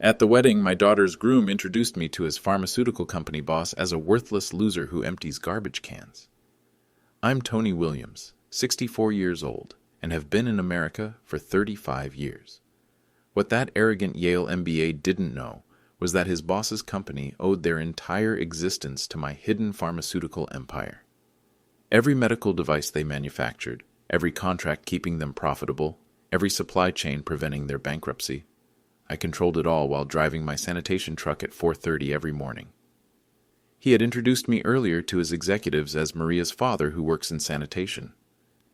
At the wedding, my daughter's groom introduced me to his pharmaceutical company boss as a worthless loser who empties garbage cans. I'm Tony Williams, 64 years old, and have been in America for 35 years. What that arrogant Yale MBA didn't know was that his boss's company owed their entire existence to my hidden pharmaceutical empire. Every medical device they manufactured, every contract keeping them profitable, every supply chain preventing their bankruptcy, I controlled it all while driving my sanitation truck at 4:30 every morning. He had introduced me earlier to his executives as Maria's father who works in sanitation.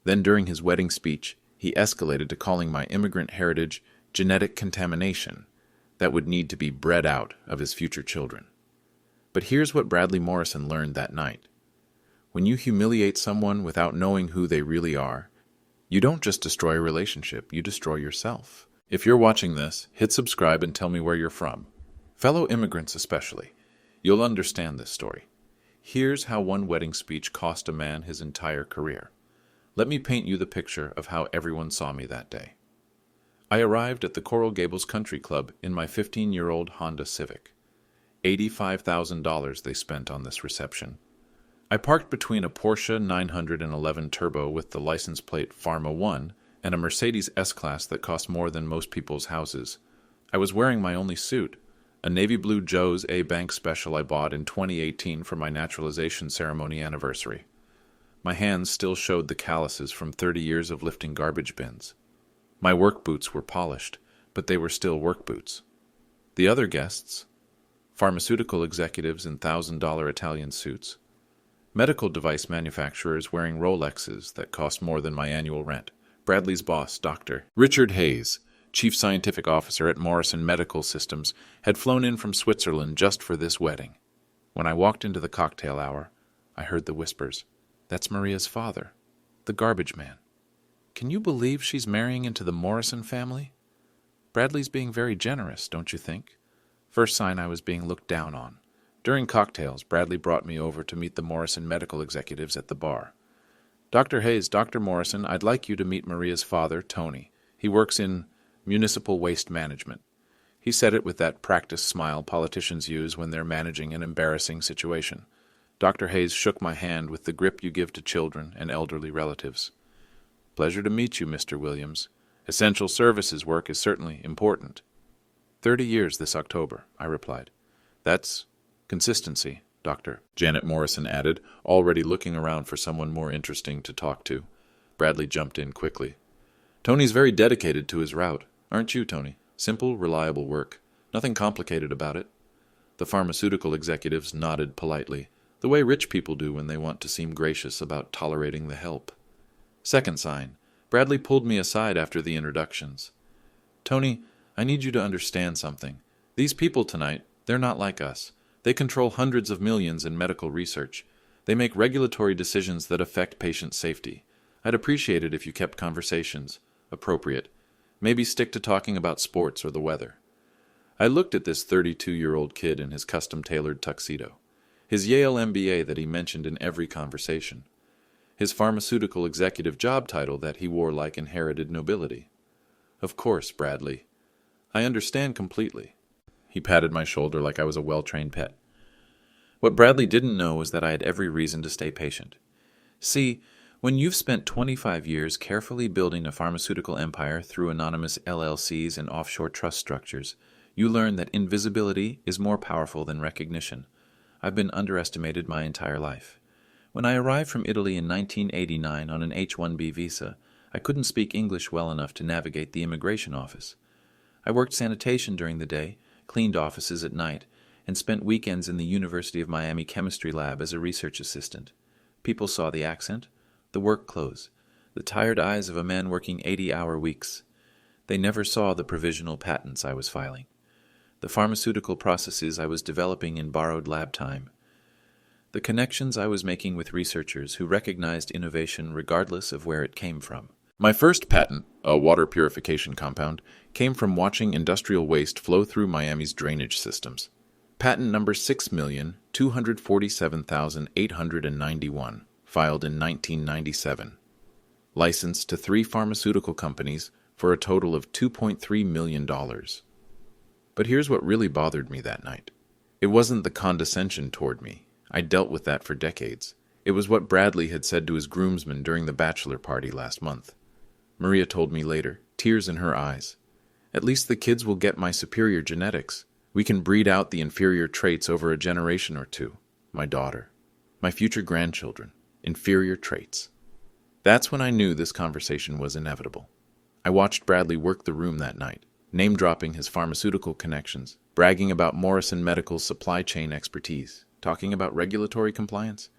Then during his wedding speech, he escalated to calling my immigrant heritage genetic contamination that would need to be bred out of his future children. But here's what Bradley Morrison learned that night. When you humiliate someone without knowing who they really are, you don't just destroy a relationship, you destroy yourself. If you're watching this, hit subscribe and tell me where you're from. Fellow immigrants especially, you'll understand this story. Here's how one wedding speech cost a man his entire career. Let me paint you the picture of how everyone saw me that day. I arrived at the Coral Gables Country Club in my 15-year-old Honda Civic. $85,000 they spent on this reception. I parked between a Porsche 911 Turbo with the license plate Pharma 1 and a Mercedes S-Class that cost more than most people's houses. I was wearing my only suit, a navy blue Joe's A-Bank special I bought in 2018 for my naturalization ceremony anniversary. My hands still showed the calluses from 30 years of lifting garbage bins. My work boots were polished, but they were still work boots. The other guests, pharmaceutical executives in $1,000 Italian suits, medical device manufacturers wearing Rolexes that cost more than my annual rent. Bradley's boss, Dr. Richard Hayes, chief scientific officer at Morrison Medical Systems, had flown in from Switzerland just for this wedding. When I walked into the cocktail hour, I heard the whispers. That's Maria's father, the garbage man. Can you believe she's marrying into the Morrison family? Bradley's being very generous, don't you think? First sign I was being looked down on. During cocktails, Bradley brought me over to meet the Morrison medical executives at the bar. Dr. Hayes, Dr. Morrison, I'd like you to meet Maria's father, Tony. He works in municipal waste management. He said it with that practiced smile politicians use when they're managing an embarrassing situation. Dr. Hayes shook my hand with the grip you give to children and elderly relatives. Pleasure to meet you, Mr. Williams. Essential services work is certainly important. 30 years this October, I replied. That's consistency, Doctor, Janet Morrison added, already looking around for someone more interesting to talk to. Bradley jumped in quickly. Tony's very dedicated to his route. Aren't you, Tony? Simple, reliable work. Nothing complicated about it. The pharmaceutical executives nodded politely, the way rich people do when they want to seem gracious about tolerating the help. Second sign. Bradley pulled me aside after the introductions. Tony, I need you to understand something. These people tonight, they're not like us. They control hundreds of millions in medical research. They make regulatory decisions that affect patient safety. I'd appreciate it if you kept conversations appropriate. Maybe stick to talking about sports or the weather. I looked at this 32-year-old kid in his custom-tailored tuxedo, his Yale MBA that he mentioned in every conversation, his pharmaceutical executive job title that he wore like inherited nobility. Of course, Bradley. I understand completely. He patted my shoulder like I was a well-trained pet. What Bradley didn't know was that I had every reason to stay patient. See, when you've spent 25 years carefully building a pharmaceutical empire through anonymous LLCs and offshore trust structures, you learn that invisibility is more powerful than recognition. I've been underestimated my entire life. When I arrived from Italy in 1989 on an H-1B visa, I couldn't speak English well enough to navigate the immigration office. I worked sanitation during the day, cleaned offices at night, and spent weekends in the University of Miami chemistry lab as a research assistant. People saw the accent, the work clothes, the tired eyes of a man working 80-hour weeks. They never saw the provisional patents I was filing, the pharmaceutical processes I was developing in borrowed lab time, the connections I was making with researchers who recognized innovation regardless of where it came from. My first patent, a water purification compound, came from watching industrial waste flow through Miami's drainage systems. Patent number 6,247,891, filed in 1997. Licensed to 3 pharmaceutical companies for a total of $2.3 million. But here's what really bothered me that night. It wasn't the condescension toward me. I dealt with that for decades. It was what Bradley had said to his groomsmen during the bachelor party last month. Maria told me later, tears in her eyes. At least the kids will get my superior genetics. We can breed out the inferior traits over a generation or two. My daughter, my future grandchildren, inferior traits. That's when I knew this conversation was inevitable. I watched Bradley work the room that night, name-dropping his pharmaceutical connections, bragging about Morrison Medical's supply chain expertise, talking about regulatory compliance.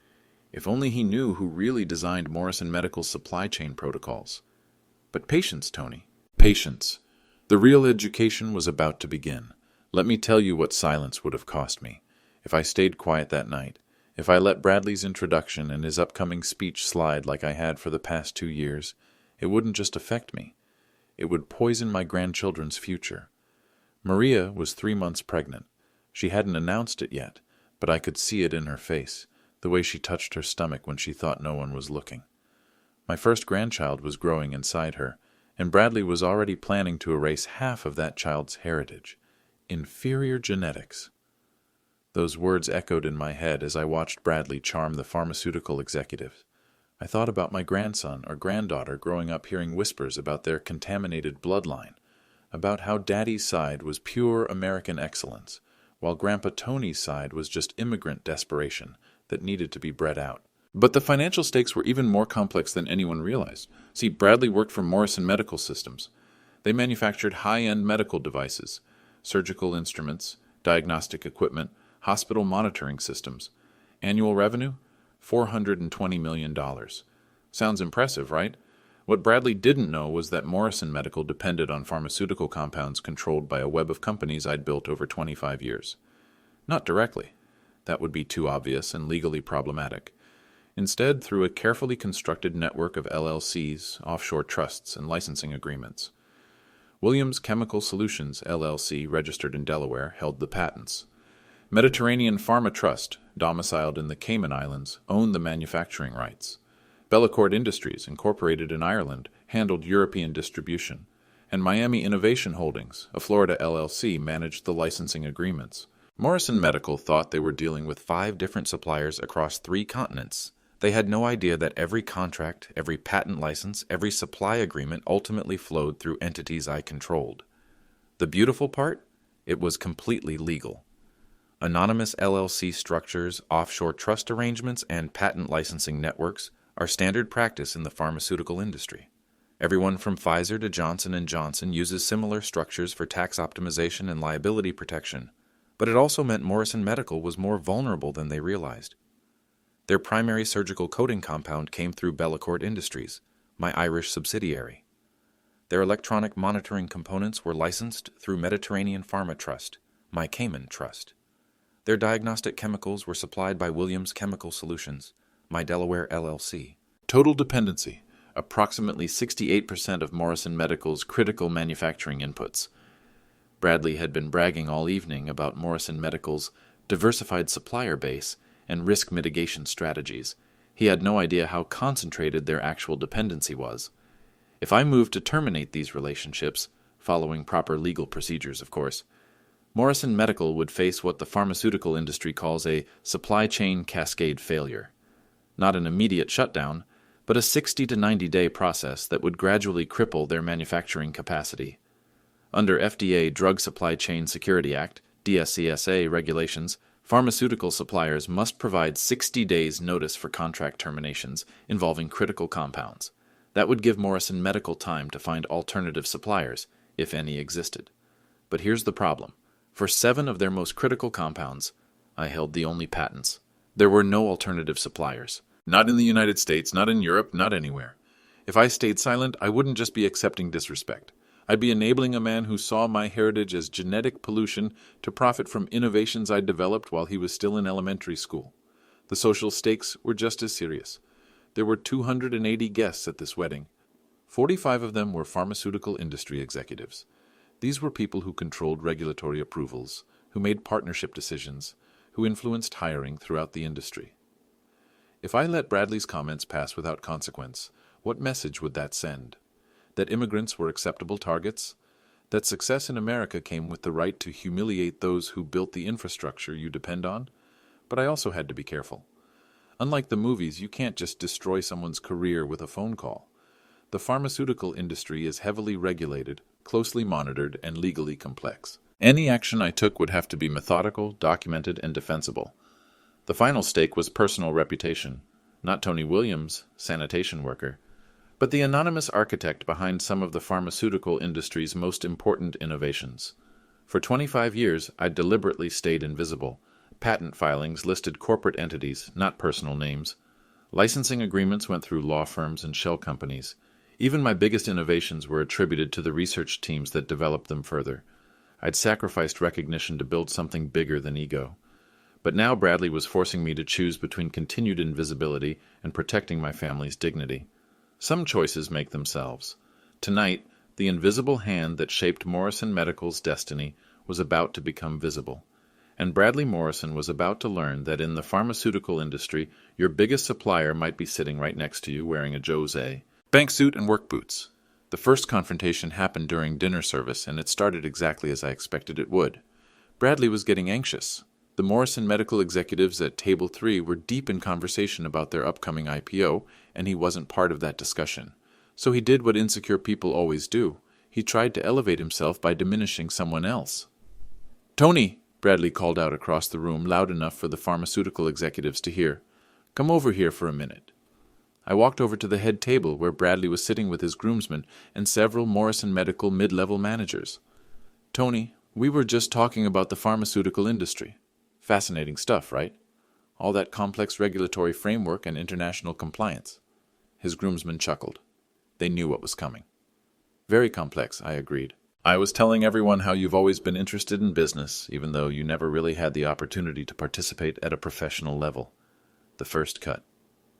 If only he knew who really designed Morrison Medical's supply chain protocols. But patience, Tony. Patience. The real education was about to begin. Let me tell you what silence would have cost me. If I stayed quiet that night, if I let Bradley's introduction and his upcoming speech slide like I had for the past 2 years, it wouldn't just affect me. It would poison my grandchildren's future. Maria was 3 months pregnant. She hadn't announced it yet, but I could see it in her face, the way she touched her stomach when she thought no one was looking. My first grandchild was growing inside her, and Bradley was already planning to erase half of that child's heritage. Inferior genetics. Those words echoed in my head as I watched Bradley charm the pharmaceutical executives. I thought about my grandson or granddaughter growing up hearing whispers about their contaminated bloodline, about how Daddy's side was pure American excellence, while Grandpa Tony's side was just immigrant desperation that needed to be bred out. But the financial stakes were even more complex than anyone realized. See, Bradley worked for Morrison Medical Systems. They manufactured high-end medical devices, surgical instruments, diagnostic equipment, hospital monitoring systems. Annual revenue? $420 million. Sounds impressive, right? What Bradley didn't know was that Morrison Medical depended on pharmaceutical compounds controlled by a web of companies I'd built over 25 years. Not directly. That would be too obvious and legally problematic. Instead, through a carefully constructed network of LLCs, offshore trusts, and licensing agreements. Williams Chemical Solutions, LLC, registered in Delaware, held the patents. Mediterranean Pharma Trust, domiciled in the Cayman Islands, owned the manufacturing rights. Bellecourt Industries, incorporated in Ireland, handled European distribution. And Miami Innovation Holdings, a Florida LLC, managed the licensing agreements. Morrison Medical thought they were dealing with 5 different suppliers across 3 continents. They had no idea that every contract, every patent license, every supply agreement ultimately flowed through entities I controlled. The beautiful part? It was completely legal. Anonymous LLC structures, offshore trust arrangements, and patent licensing networks are standard practice in the pharmaceutical industry. Everyone from Pfizer to Johnson & Johnson uses similar structures for tax optimization and liability protection, but it also meant Morrison Medical was more vulnerable than they realized. Their primary surgical coating compound came through Bellecourt Industries, my Irish subsidiary. Their electronic monitoring components were licensed through Mediterranean Pharma Trust, my Cayman Trust. Their diagnostic chemicals were supplied by Williams Chemical Solutions, my Delaware LLC. Total dependency, approximately 68% of Morrison Medical's critical manufacturing inputs. Bradley had been bragging all evening about Morrison Medical's diversified supplier base and risk mitigation strategies. He had no idea how concentrated their actual dependency was. If I moved to terminate these relationships, following proper legal procedures, of course, Morrison Medical would face what the pharmaceutical industry calls a supply chain cascade failure. Not an immediate shutdown, but a 60 to 90-day process that would gradually cripple their manufacturing capacity. Under FDA Drug Supply Chain Security Act, DSCSA regulations, pharmaceutical suppliers must provide 60 days notice for contract terminations involving critical compounds. That would give Morrison Medical time to find alternative suppliers, if any existed. But here's the problem. For 7 of their most critical compounds, I held the only patents. There were no alternative suppliers. Not in the United States, not in Europe, not anywhere. If I stayed silent, I wouldn't just be accepting disrespect. I'd be enabling a man who saw my heritage as genetic pollution to profit from innovations I developed while he was still in elementary school. The social stakes were just as serious. There were 280 guests at this wedding. 45 of them were pharmaceutical industry executives. These were people who controlled regulatory approvals, who made partnership decisions, who influenced hiring throughout the industry. If I let Bradley's comments pass without consequence, what message would that send? That immigrants were acceptable targets? That success in America came with the right to humiliate those who built the infrastructure you depend on. But I also had to be careful. Unlike the movies, you can't just destroy someone's career with a phone call. The pharmaceutical industry is heavily regulated, closely monitored, and legally complex. Any action I took would have to be methodical, documented, and defensible. The final stake was personal reputation, not Tony Williams, sanitation worker, but the anonymous architect behind some of the pharmaceutical industry's most important innovations. For 25 years, I deliberately stayed invisible. Patent filings listed corporate entities, not personal names. Licensing agreements went through law firms and shell companies. Even my biggest innovations were attributed to the research teams that developed them further. I'd sacrificed recognition to build something bigger than ego. But now Bradley was forcing me to choose between continued invisibility and protecting my family's dignity. Some choices make themselves. Tonight, the invisible hand that shaped Morrison Medical's destiny was about to become visible. And Bradley Morrison was about to learn that in the pharmaceutical industry, your biggest supplier might be sitting right next to you wearing a Jose, bank suit, and work boots. The first confrontation happened during dinner service, and it started exactly as I expected it would. Bradley was getting anxious. The Morrison Medical executives at Table 3 were deep in conversation about their upcoming IPO, and he wasn't part of that discussion. So he did what insecure people always do. He tried to elevate himself by diminishing someone else. "Tony," Bradley called out across the room, loud enough for the pharmaceutical executives to hear. "Come over here for a minute." I walked over to the head table where Bradley was sitting with his groomsmen and several Morrison Medical mid-level managers. "Tony, we were just talking about the pharmaceutical industry. Fascinating stuff, right? All that complex regulatory framework and international compliance." His groomsmen chuckled. They knew what was coming. "Very complex," I agreed. "I was telling everyone how you've always been interested in business, even though you never really had the opportunity to participate at a professional level." The first cut.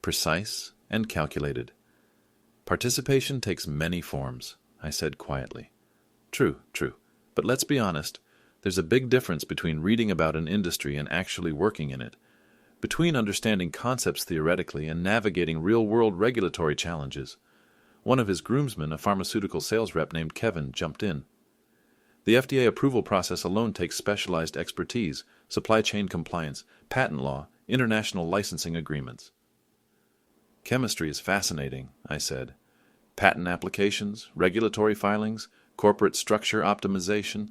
Precise and calculated. "Participation takes many forms," I said quietly. True. But let's be honest. There's a big difference between reading about an industry and actually working in it. Between understanding concepts theoretically and navigating real-world regulatory challenges. One of his groomsmen, a pharmaceutical sales rep named Kevin, jumped in. "The FDA approval process alone takes specialized expertise, supply chain compliance, patent law, international licensing agreements." "Chemistry is fascinating," I said. "Patent applications, regulatory filings, corporate structure optimization."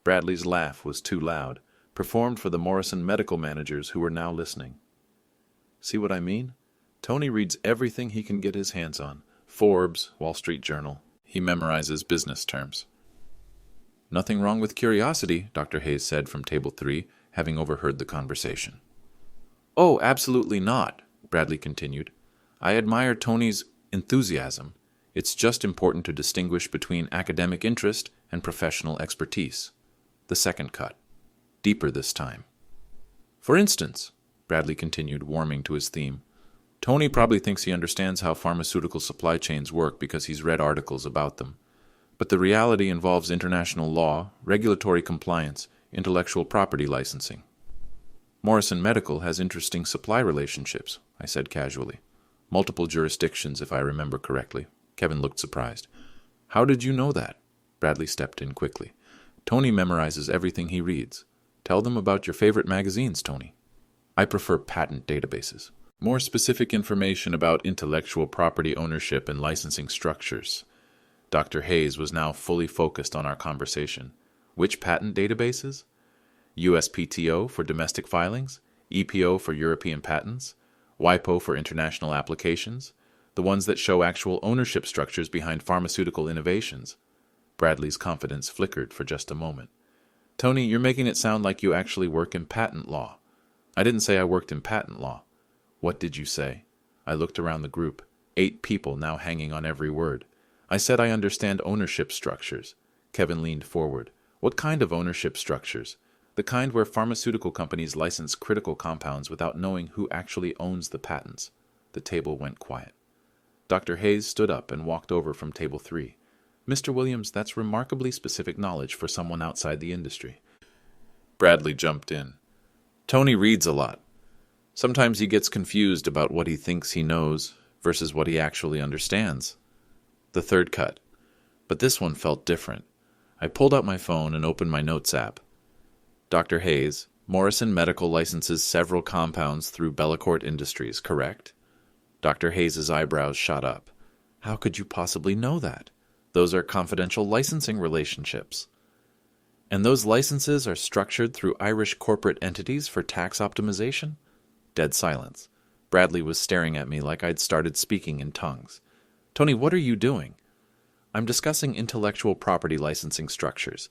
Bradley's laugh was too loud, performed for the Morrison Medical managers who were now listening. "See what I mean? Tony reads everything he can get his hands on. Forbes, Wall Street Journal. He memorizes business terms." "Nothing wrong with curiosity," Dr. Hayes said from Table 3, having overheard the conversation. "Oh, absolutely not," Bradley continued. "I admire Tony's enthusiasm. It's just important to distinguish between academic interest and professional expertise." The second cut. Deeper this time. "For instance," Bradley continued, warming to his theme, "Tony probably thinks he understands how pharmaceutical supply chains work because he's read articles about them. But the reality involves international law, regulatory compliance, intellectual property licensing." "Morrison Medical has interesting supply relationships," I said casually. "Multiple jurisdictions, if I remember correctly." Kevin looked surprised. "How did you know that?" Bradley stepped in quickly. "Tony memorizes everything he reads. Tell them about your favorite magazines, Tony." "I prefer patent databases. More specific information about intellectual property ownership and licensing structures." Dr. Hayes was now fully focused on our conversation. "Which patent databases?" USPTO for domestic filings, EPO for European patents, WIPO for international applications, the ones that show actual ownership structures behind pharmaceutical innovations. Bradley's confidence flickered for just a moment. "Tony, you're making it sound like you actually work in patent law." "I didn't say I worked in patent law." "What did you say?" I looked around the group, 8 people now hanging on every word. "I said I understand ownership structures." Kevin leaned forward. "What kind of ownership structures?" "The kind where pharmaceutical companies license critical compounds without knowing who actually owns the patents." The table went quiet. Dr. Hayes stood up and walked over from Table 3. "Mr. Williams, that's remarkably specific knowledge for someone outside the industry." Bradley jumped in. "Tony reads a lot. Sometimes he gets confused about what he thinks he knows versus what he actually understands." The third cut. But this one felt different. I pulled out my phone and opened my notes app. Dr. Hayes, Morrison Medical licenses several compounds through Bellecourt Industries, correct? Dr. Hayes's eyebrows shot up. How could you possibly know that? Those are confidential licensing relationships. And those licenses are structured through Irish corporate entities for tax optimization? Dead silence. Bradley was staring at me like I'd started speaking in tongues. Tony, what are you doing? I'm discussing intellectual property licensing structures.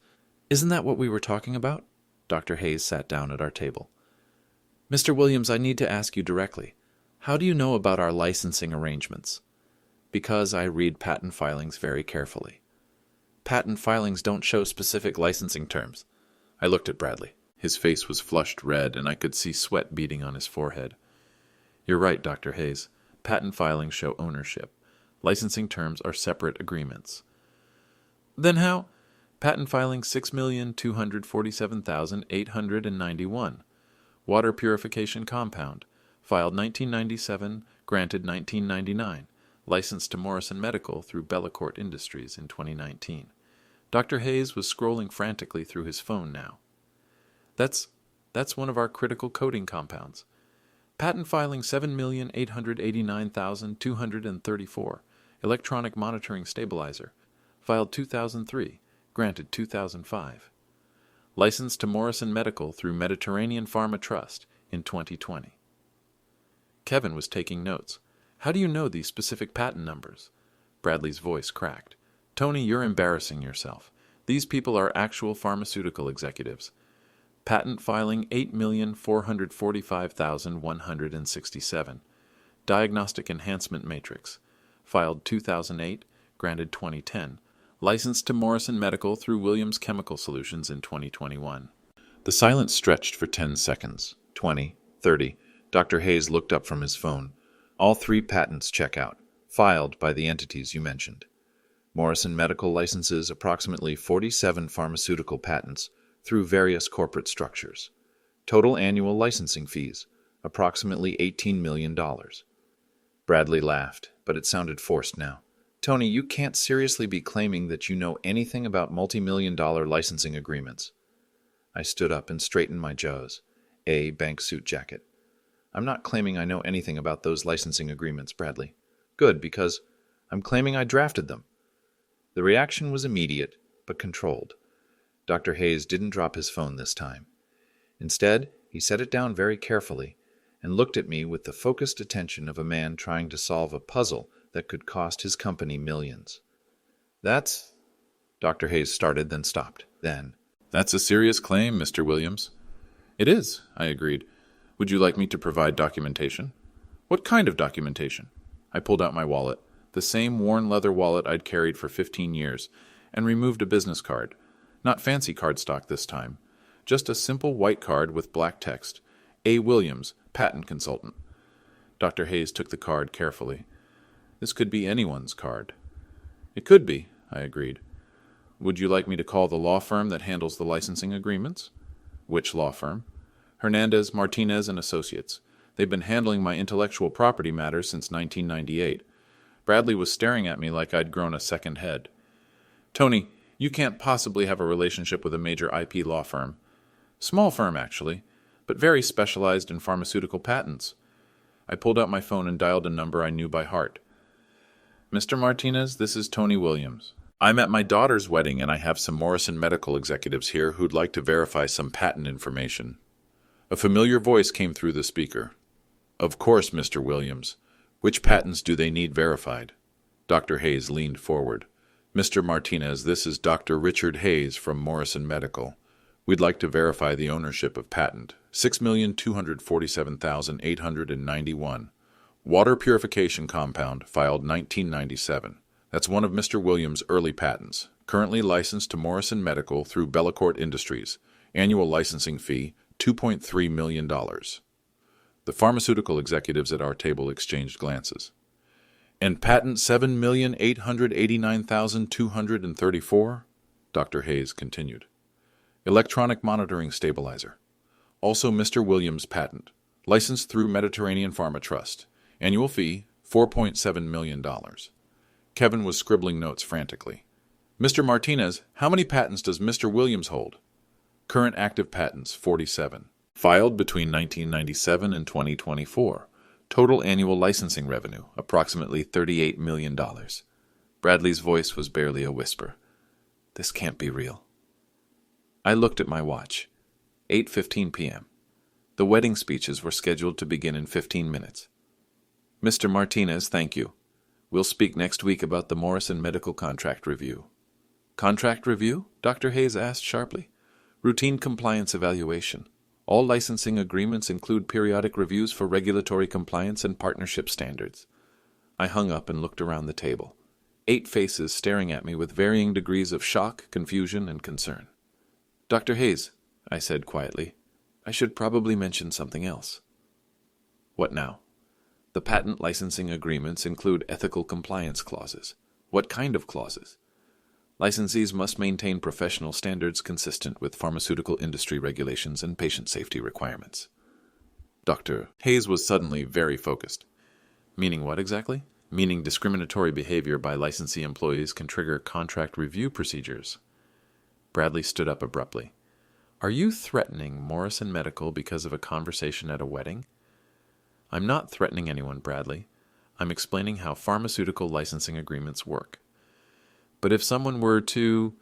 Isn't that what we were talking about? Dr. Hayes sat down at our table. Mr. Williams, I need to ask you directly. How do you know about our licensing arrangements? Because I read patent filings very carefully. Patent filings don't show specific licensing terms. I looked at Bradley. His face was flushed red, and I could see sweat beading on his forehead. You're right, Dr. Hayes. Patent filings show ownership. Licensing terms are separate agreements. Then how? Patent filing 6,247,891. Water purification compound. Filed 1997, granted 1999. Licensed to Morrison Medical through Bellecourt Industries in 2019. Dr. Hayes was scrolling frantically through his phone now. That's one of our critical coding compounds. Patent filing 7,889,234. Electronic monitoring stabilizer. Filed 2003. Granted 2005. Licensed to Morrison Medical through Mediterranean Pharma Trust in 2020. Kevin was taking notes. How do you know these specific patent numbers? Bradley's voice cracked. Tony, you're embarrassing yourself. These people are actual pharmaceutical executives. Patent filing 8,445,167. Diagnostic enhancement matrix. Filed 2008, granted 2010. Licensed to Morrison Medical through Williams Chemical Solutions in 2021. The silence stretched for 10 seconds. 20, 30. Dr. Hayes looked up from his phone. All 3 patents check out, filed by the entities you mentioned. Morrison Medical licenses approximately 47 pharmaceutical patents through various corporate structures. Total annual licensing fees, approximately $18 million. Bradley laughed, but it sounded forced now. Tony, you can't seriously be claiming that you know anything about multi-million-dollar licensing agreements. I stood up and straightened my jaws. A bank suit jacket. I'm not claiming I know anything about those licensing agreements, Bradley. Good, because I'm claiming I drafted them. The reaction was immediate, but controlled. Dr. Hayes didn't drop his phone this time. Instead, he set it down very carefully and looked at me with the focused attention of a man trying to solve a puzzle that could cost his company millions. That's... Dr. Hayes started, then stopped. Then, that's a serious claim, Mr. Williams. It is, I agreed. Would you like me to provide documentation? What kind of documentation? I pulled out my wallet, the same worn leather wallet I'd carried for 15 years, and removed a business card. Not fancy cardstock this time. Just a simple white card with black text. A. Williams, patent consultant. Dr. Hayes took the card carefully. This could be anyone's card. It could be, I agreed. Would you like me to call the law firm that handles the licensing agreements? Which law firm? Hernandez, Martinez, and Associates. They've been handling my intellectual property matters since 1998. Bradley was staring at me like I'd grown a second head. Tony, you can't possibly have a relationship with a major IP law firm. Small firm, actually, but very specialized in pharmaceutical patents. I pulled out my phone and dialed a number I knew by heart. Mr. Martinez, this is Tony Williams. I'm at my daughter's wedding, and I have some Morrison Medical executives here who'd like to verify some patent information. A familiar voice came through the speaker. Of course, Mr. Williams. Which patents do they need verified? Dr. Hayes leaned forward. Mr. Martinez, this is Dr. Richard Hayes from Morrison Medical. We'd like to verify the ownership of patent 6,247,891. Water purification compound, filed 1997. That's one of Mr. Williams' early patents, currently licensed to Morrison Medical through Bellecourt Industries. Annual licensing fee, $2.3 million. The pharmaceutical executives at our table exchanged glances. And patent 7,889,234? Dr. Hayes continued. Electronic monitoring stabilizer. Also Mr. Williams' patent, licensed through Mediterranean Pharma Trust. Annual fee, $4.7 million. Kevin was scribbling notes frantically. Mr. Martinez, how many patents does Mr. Williams hold? Current active patents, 47. Filed between 1997 and 2024. Total annual licensing revenue, approximately $38 million. Bradley's voice was barely a whisper. This can't be real. I looked at my watch. 8:15 p.m. The wedding speeches were scheduled to begin in 15 minutes. Mr. Martinez, thank you. We'll speak next week about the Morrison medical contract review. Contract review? Dr. Hayes asked sharply. Routine compliance evaluation. All licensing agreements include periodic reviews for regulatory compliance and partnership standards. I hung up and looked around the table. 8 faces staring at me with varying degrees of shock, confusion, and concern. Dr. Hayes, I said quietly, I should probably mention something else. What now? The patent licensing agreements include ethical compliance clauses. What kind of clauses? Licensees must maintain professional standards consistent with pharmaceutical industry regulations and patient safety requirements. Dr. Hayes was suddenly very focused. Meaning what exactly? Meaning discriminatory behavior by licensee employees can trigger contract review procedures. Bradley stood up abruptly. Are you threatening Morrison Medical because of a conversation at a wedding? I'm not threatening anyone, Bradley. I'm explaining how pharmaceutical licensing agreements work. But if someone were to,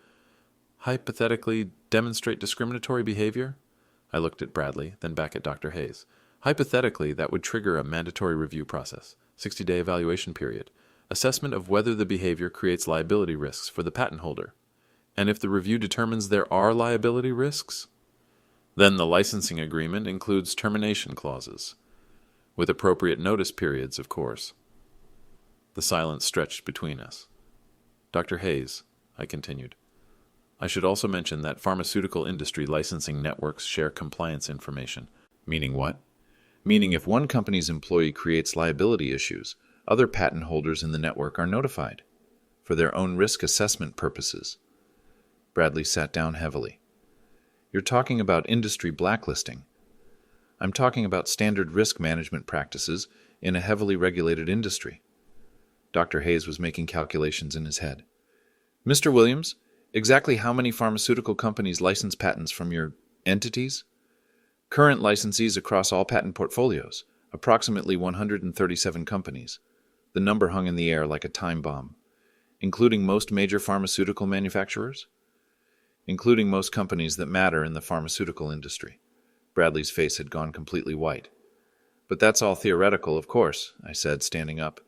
hypothetically, demonstrate discriminatory behavior, I looked at Bradley, then back at Dr. Hayes. Hypothetically, that would trigger a mandatory review process, 60-day evaluation period, assessment of whether the behavior creates liability risks for the patent holder. And if the review determines there are liability risks, then the licensing agreement includes termination clauses, with appropriate notice periods, of course. The silence stretched between us. Dr. Hayes, I continued, I should also mention that pharmaceutical industry licensing networks share compliance information. Meaning what? Meaning if one company's employee creates liability issues, other patent holders in the network are notified, for their own risk assessment purposes. Bradley sat down heavily. You're talking about industry blacklisting. I'm talking about standard risk management practices in a heavily regulated industry. Dr. Hayes was making calculations in his head. Mr. Williams, exactly how many pharmaceutical companies license patents from your entities? Current licensees across all patent portfolios, approximately 137 companies. The number hung in the air like a time bomb. Including most major pharmaceutical manufacturers? Including most companies that matter in the pharmaceutical industry. Bradley's face had gone completely white. But that's all theoretical, of course, I said, standing up.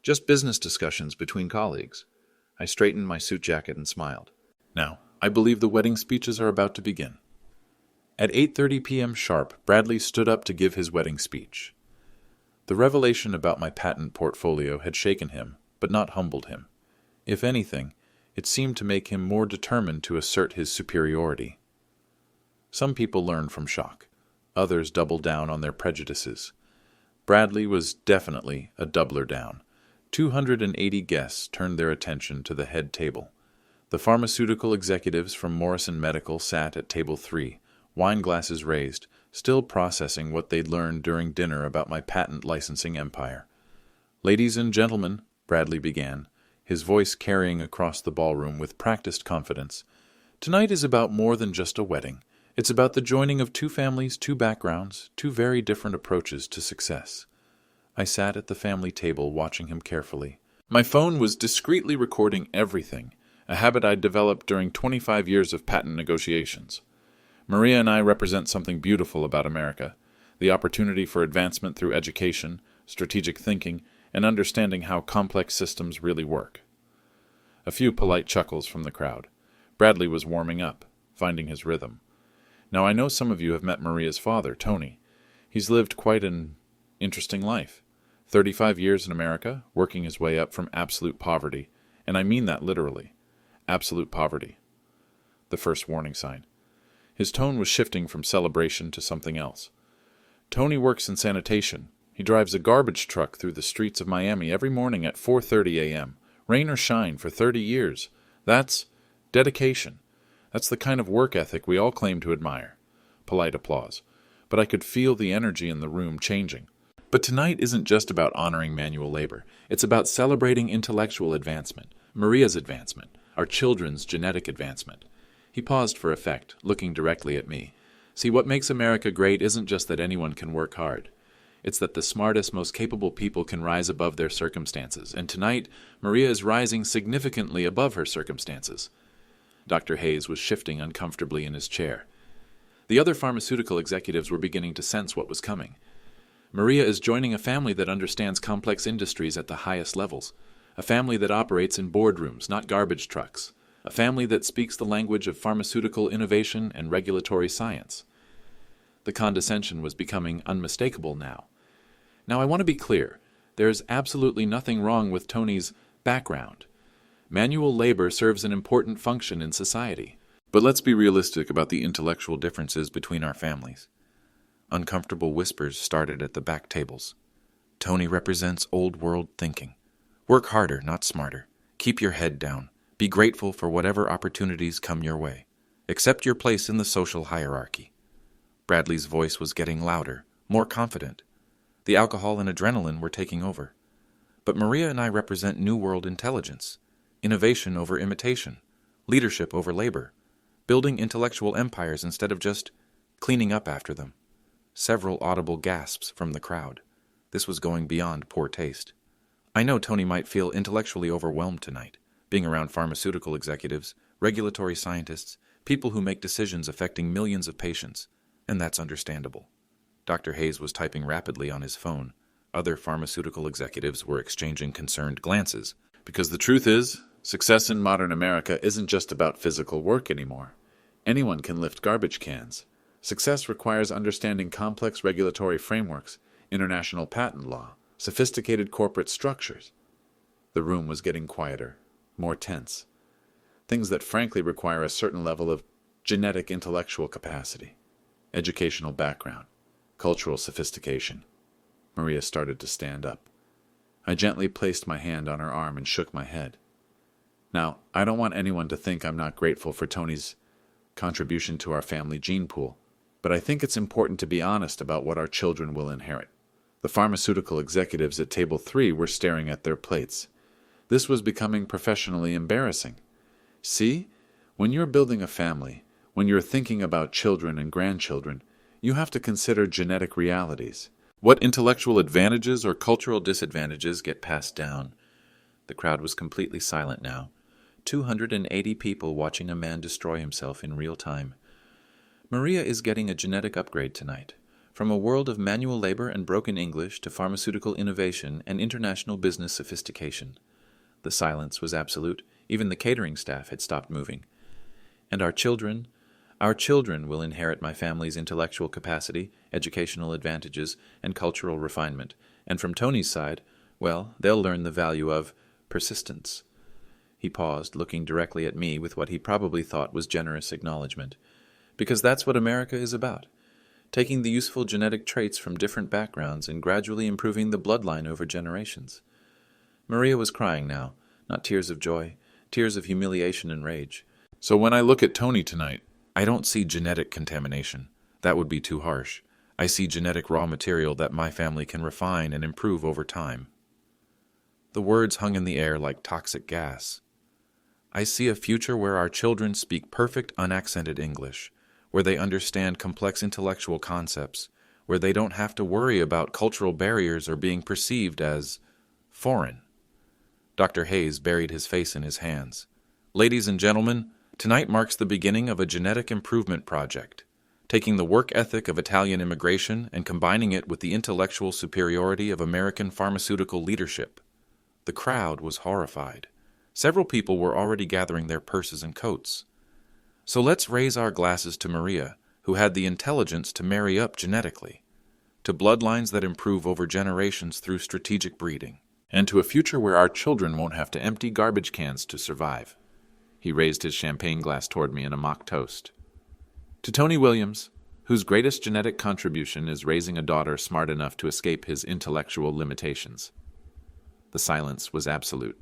Just business discussions between colleagues. I straightened my suit jacket and smiled. Now, I believe the wedding speeches are about to begin. At 8:30 p.m. sharp, Bradley stood up to give his wedding speech. The revelation about my patent portfolio had shaken him, but not humbled him. If anything, it seemed to make him more determined to assert his superiority. Some people learn from shock. Others double down on their prejudices. Bradley was definitely a doubler down. 280 guests turned their attention to the head table. The pharmaceutical executives from Morrison Medical sat at table 3, wine glasses raised, still processing what they'd learned during dinner about my patent licensing empire. Ladies and gentlemen, Bradley began, his voice carrying across the ballroom with practiced confidence, tonight is about more than just a wedding. It's about the joining of 2 families, 2 backgrounds, 2 very different approaches to success. I sat at the family table watching him carefully. My phone was discreetly recording everything, a habit I'd developed during 25 years of patent negotiations. Maria and I represent something beautiful about America, the opportunity for advancement through education, strategic thinking, and understanding how complex systems really work. A few polite chuckles from the crowd. Bradley was warming up, finding his rhythm. Now I know some of you have met Maria's father, Tony. He's lived quite an interesting life. 35 years in America, working his way up from absolute poverty, and I mean that literally. Absolute poverty. The first warning sign. His tone was shifting from celebration to something else. Tony works in sanitation. He drives a garbage truck through the streets of Miami every morning at 4:30 a.m., rain or shine, for 30 years. That's dedication. That's the kind of work ethic we all claim to admire. Polite applause. But I could feel the energy in the room changing. But tonight isn't just about honoring manual labor. It's about celebrating intellectual advancement, Maria's advancement. Our children's genetic advancement. He paused for effect, looking directly at me. See, what makes America great isn't just that anyone can work hard. It's that the smartest, most capable people can rise above their circumstances. And tonight, Maria is rising significantly above her circumstances. Dr. Hayes was shifting uncomfortably in his chair. The other pharmaceutical executives were beginning to sense what was coming. Maria is joining a family that understands complex industries at the highest levels. A family that operates in boardrooms, not garbage trucks. A family that speaks the language of pharmaceutical innovation and regulatory science. The condescension was becoming unmistakable now. Now, I want to be clear. There's absolutely nothing wrong with Tony's background. Manual labor serves an important function in society. But let's be realistic about the intellectual differences between our families. Uncomfortable whispers started at the back tables. Tony represents old-world thinking. Work harder, not smarter. Keep your head down. Be grateful for whatever opportunities come your way. Accept your place in the social hierarchy. Bradley's voice was getting louder, more confident. The alcohol and adrenaline were taking over. But Maria and I represent New World intelligence, innovation over imitation, leadership over labor, building intellectual empires instead of just cleaning up after them. Several audible gasps from the crowd. This was going beyond poor taste. I know Tony might feel intellectually overwhelmed tonight, being around pharmaceutical executives, regulatory scientists, people who make decisions affecting millions of patients, and that's understandable. Dr. Hayes was typing rapidly on his phone. Other pharmaceutical executives were exchanging concerned glances, because the truth is, success in modern America isn't just about physical work anymore. Anyone can lift garbage cans. Success requires understanding complex regulatory frameworks, international patent law, sophisticated corporate structures. The room was getting quieter, more tense. Things that frankly require a certain level of genetic intellectual capacity, educational background, cultural sophistication. Maria started to stand up. I gently placed my hand on her arm and shook my head. Now, I don't want anyone to think I'm not grateful for Tony's contribution to our family gene pool, but I think it's important to be honest about what our children will inherit. The pharmaceutical executives at table 3 were staring at their plates. This was becoming professionally embarrassing. See, when you're building a family, when you're thinking about children and grandchildren, you have to consider genetic realities. What intellectual advantages or cultural disadvantages get passed down? The crowd was completely silent now. 280 people watching a man destroy himself in real time. Maria is getting a genetic upgrade tonight. From a world of manual labor and broken English to pharmaceutical innovation and international business sophistication. The silence was absolute. Even the catering staff had stopped moving. And our children will inherit my family's intellectual capacity, educational advantages, and cultural refinement. And from Tony's side, well, they'll learn the value of persistence. He paused, looking directly at me with what he probably thought was generous acknowledgement. Because that's what America is about. Taking the useful genetic traits from different backgrounds and gradually improving the bloodline over generations. Maria was crying now, not tears of joy, tears of humiliation and rage. So when I look at Tony tonight, I don't see genetic contamination. That would be too harsh. I see genetic raw material that my family can refine and improve over time. The words hung in the air like toxic gas. I see a future where our children speak perfect, unaccented English, where they understand complex intellectual concepts, where they don't have to worry about cultural barriers or being perceived as foreign. Dr. Hayes buried his face in his hands. Ladies and gentlemen, tonight marks the beginning of a genetic improvement project, taking the work ethic of Italian immigration and combining it with the intellectual superiority of American pharmaceutical leadership. The crowd was horrified. Several people were already gathering their purses and coats. So let's raise our glasses to Maria, who had the intelligence to marry up genetically, to bloodlines that improve over generations through strategic breeding, and to a future where our children won't have to empty garbage cans to survive. He raised his champagne glass toward me in a mock toast. To Tony Williams, whose greatest genetic contribution is raising a daughter smart enough to escape his intellectual limitations. The silence was absolute.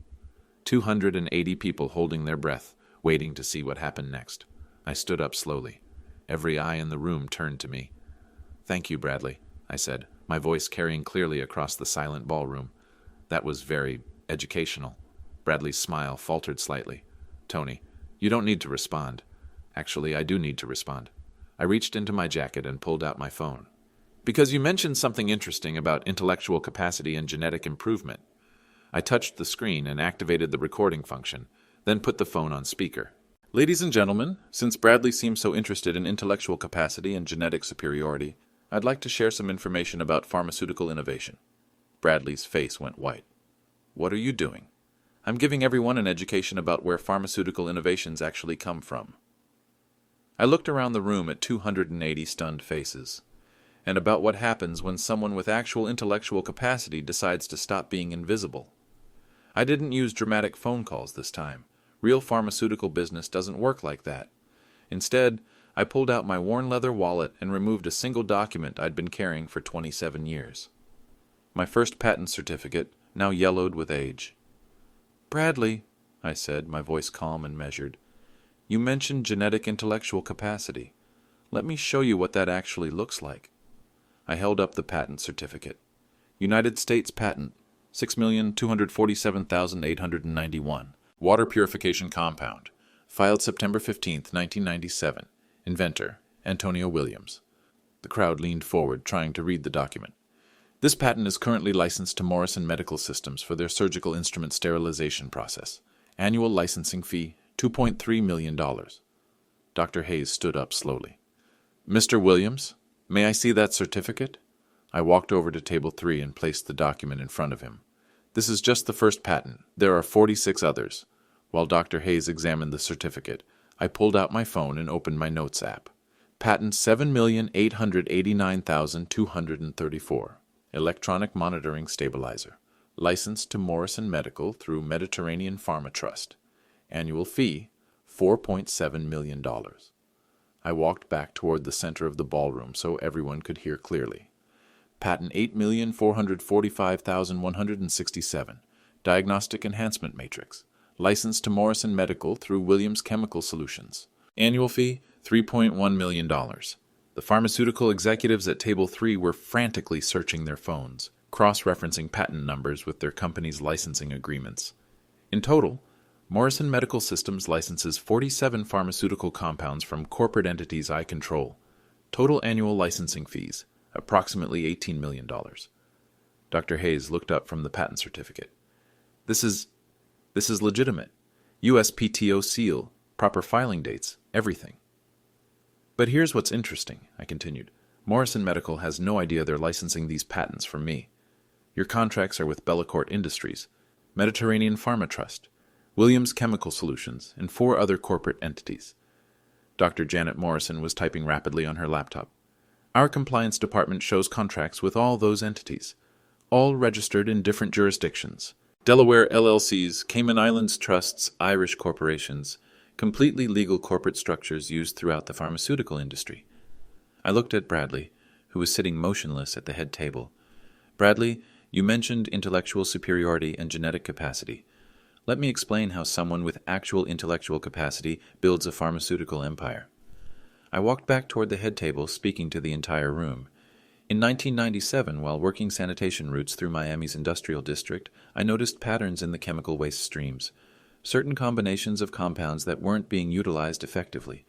280 people holding their breath, waiting to see what happened next. I stood up slowly. Every eye in the room turned to me. "Thank you, Bradley," I said, my voice carrying clearly across the silent ballroom. "That was very educational." Bradley's smile faltered slightly. Tony, you don't need to respond. Actually, I do need to respond. I reached into my jacket and pulled out my phone. Because you mentioned something interesting about intellectual capacity and genetic improvement. I touched the screen and activated the recording function, then put the phone on speaker. Ladies and gentlemen, since Bradley seems so interested in intellectual capacity and genetic superiority, I'd like to share some information about pharmaceutical innovation. Bradley's face went white. What are you doing? I'm giving everyone an education about where pharmaceutical innovations actually come from. I looked around the room at 280 stunned faces, and about what happens when someone with actual intellectual capacity decides to stop being invisible. I didn't use dramatic phone calls this time. Real pharmaceutical business doesn't work like that. Instead, I pulled out my worn leather wallet and removed a single document I'd been carrying for 27 years. My first patent certificate, now yellowed with age. "Bradley," I said, my voice calm and measured, "you mentioned genetic intellectual capacity. Let me show you what that actually looks like." I held up the patent certificate. United States patent, 6,247,891. Water purification compound. Filed September 15, 1997. Inventor, Antonio Williams. The crowd leaned forward, trying to read the document. This patent is currently licensed to Morrison Medical Systems for their surgical instrument sterilization process. Annual licensing fee, $2.3 million. Dr. Hayes stood up slowly. "Mr. Williams, may I see that certificate?" I walked over to table 3 and placed the document in front of him. "This is just the first patent. There are 46 others." While Dr. Hayes examined the certificate, I pulled out my phone and opened my notes app. Patent 7,889,234. Electronic monitoring stabilizer. Licensed to Morrison Medical through Mediterranean Pharma Trust. Annual fee, $4.7 million. I walked back toward the center of the ballroom so everyone could hear clearly. Patent 8,445,167. Diagnostic Enhancement Matrix. Licensed to Morrison Medical through Williams Chemical Solutions. Annual fee, $3.1 million. The pharmaceutical executives at Table 3 were frantically searching their phones, cross-referencing patent numbers with their company's licensing agreements. In total, Morrison Medical Systems licenses 47 pharmaceutical compounds from corporate entities I control. Total annual licensing fees, approximately $18 million. Dr. Hayes looked up from the patent certificate. This is legitimate. USPTO seal, proper filing dates, everything. But here's what's interesting, I continued. Morrison Medical has no idea they're licensing these patents from me. Your contracts are with Bellecourt Industries, Mediterranean Pharma Trust, Williams Chemical Solutions, and 4 other corporate entities. Dr. Janet Morrison was typing rapidly on her laptop. Our compliance department shows contracts with all those entities, all registered in different jurisdictions. Delaware LLCs, Cayman Islands trusts, Irish corporations, completely legal corporate structures used throughout the pharmaceutical industry. I looked at Bradley, who was sitting motionless at the head table. "Bradley, you mentioned intellectual superiority and genetic capacity. Let me explain how someone with actual intellectual capacity builds a pharmaceutical empire." I walked back toward the head table, speaking to the entire room. In 1997, while working sanitation routes through Miami's industrial district, I noticed patterns in the chemical waste streams, certain combinations of compounds that weren't being utilized effectively.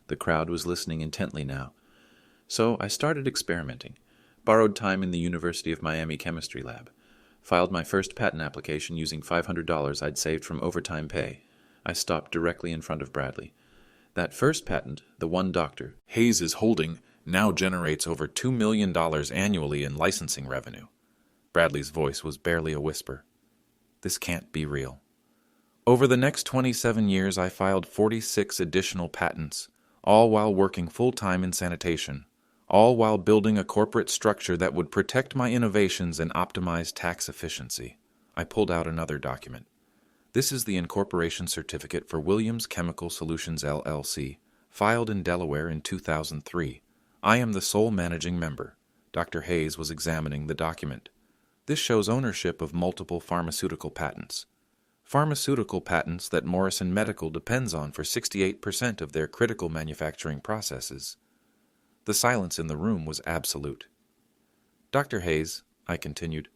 The crowd was listening intently now. So I started experimenting, borrowed time in the University of Miami chemistry lab, filed my first patent application using $500 I'd saved from overtime pay. I stopped directly in front of Bradley. That first patent, the one Dr. Hayes is holding, now generates over $2 million annually in licensing revenue. Bradley's voice was barely a whisper. This can't be real. Over the next 27 years, I filed 46 additional patents, all while working full-time in sanitation, all while building a corporate structure that would protect my innovations and optimize tax efficiency. I pulled out another document. This is the incorporation certificate for Williams Chemical Solutions LLC, filed in Delaware in 2003. I am the sole managing member. Dr. Hayes was examining the document. This shows ownership of multiple pharmaceutical patents. Pharmaceutical patents that Morrison Medical depends on for 68% of their critical manufacturing processes. The silence in the room was absolute. "Dr. Hayes," I continued,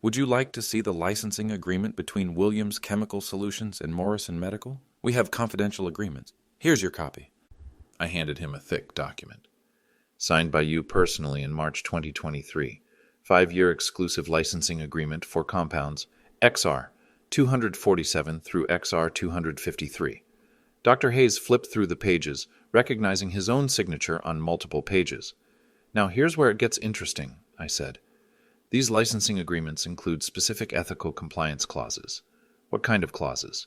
Would you like to see the licensing agreement between Williams Chemical Solutions and Morrison Medical? We have confidential agreements. Here's your copy. I handed him a thick document. Signed by you personally in March 2023. 5-year exclusive licensing agreement for compounds XR 247 through XR 253. Dr. Hayes flipped through the pages, recognizing his own signature on multiple pages. Now here's where it gets interesting, I said. These licensing agreements include specific ethical compliance clauses. What kind of clauses?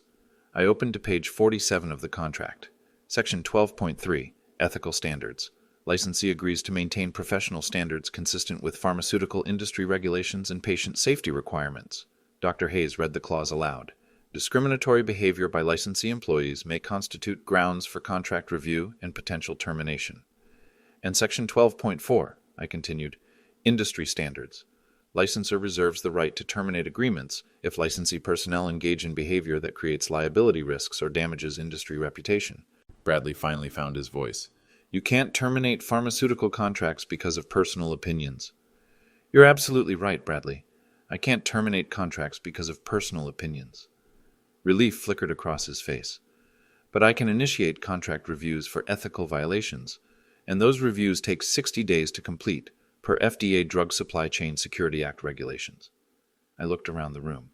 I opened to page 47 of the contract. Section 12.3, Ethical Standards. Licensee agrees to maintain professional standards consistent with pharmaceutical industry regulations and patient safety requirements. Dr. Hayes read the clause aloud. Discriminatory behavior by licensee employees may constitute grounds for contract review and potential termination. And Section 12.4, I continued, Industry Standards. Licensor reserves the right to terminate agreements if licensee personnel engage in behavior that creates liability risks or damages industry reputation. Bradley finally found his voice. You can't terminate pharmaceutical contracts because of personal opinions. You're absolutely right, Bradley. I can't terminate contracts because of personal opinions. Relief flickered across his face. But I can initiate contract reviews for ethical violations, and those reviews take 60 days to complete, per FDA Drug Supply Chain Security Act regulations. I looked around the room.